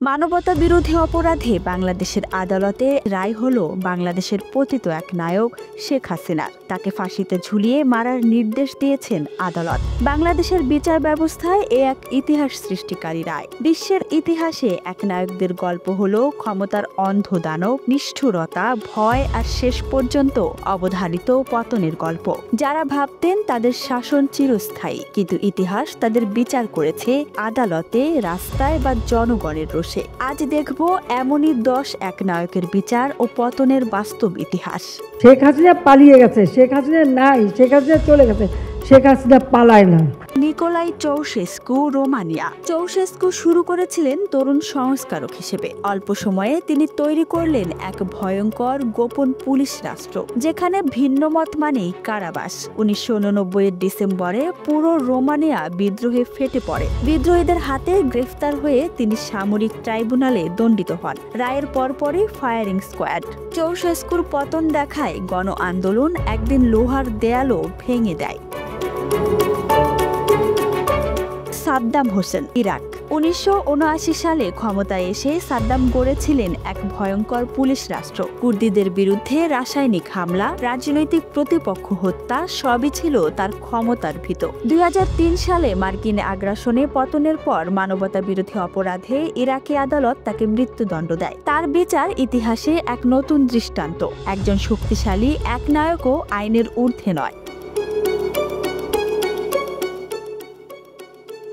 মানবতা বিরোধী অপরাধে বাংলাদেশের আদালতে রায় হলো বাংলাদেশের পতিত এক নায়ক শেখ হাসিনার। তাকে ফাঁসিতে ঝুলিয়ে মারার নির্দেশ দিয়েছেন আদালত। বাংলাদেশের বিচার ব্যবস্থায় এ এক ইতিহাস সৃষ্টিকারী রায়। বিশ্বের ইতিহাসে এক নায়কদের গল্প হলো ক্ষমতার অন্ধ দানব, নিষ্ঠুরতা, ভয় আর শেষ পর্যন্ত অবধারিত পতনের গল্প। যারা ভাবতেন তাদের শাসন চিরস্থায়ী, কিন্তু ইতিহাস তাদের বিচার করেছে আদালতে, রাস্তায় বা জনগণের রোষে। আজ দেখব এমনই 10 এক নায়কের বিচার ও পতনের বাস্তব ইতিহাস। শেখ হাসিনা পালিয়ে গেছে, শেখ হাসিনা নাই, শেখ হাসিনা চলে গেছে, শেখ হাসিনা পালায় না। Nikolai চাউশেস্কু Romania. চাউশেস্কু শুরু করেছিলেন তরুণ সংস্কারক হিসেবে। অল্প সময়ে তিনি তৈরি করলেন এক ভয়ঙ্কর গোপন পুলিশ রাষ্ট্র, যেখানে ভিন্নমত মানেই কারাবাস। 1989 ডিসেম্বরে পুরো রোমানিয়া বিদ্রোহে ফেটে পড়ে। বিদ্রোহীদের হাতে গ্রেফতার হয়ে তিনি সামরিক ট্রাইব্যুনালে দণ্ডিত হন। রায়ের পরপরই ফায়ারিং স্কোয়াড। চাউশেস্কুর পতন দেখায় গণ আন্দোলন একদিন লোহার দেয়ালও ভেঙে দেয়। সাদ্দাম হোসেন, ইরাক। 1979 সালে ক্ষমতায় এসে সাদ্দাম গড়েছিলেন এক ভয়ঙ্কর পুলিশ রাষ্ট্র। কুর্দিদের বিরুদ্ধে রাসায়নিক হামলা, রাজনৈতিক প্রতিপক্ষ হত্যা সবই ছিল তার ক্ষমতার ভিত। 2003 সালে মার্কিন আগ্রাসনে পতনের পর মানবতা বিরোধী অপরাধে ইরাকি আদালত তাকে মৃত্যুদণ্ড দেয়। তার বিচার ইতিহাসে এক নতুন দৃষ্টান্ত। একজন শক্তিশালী এক নায়কও আইনের ঊর্ধ্বে নয়।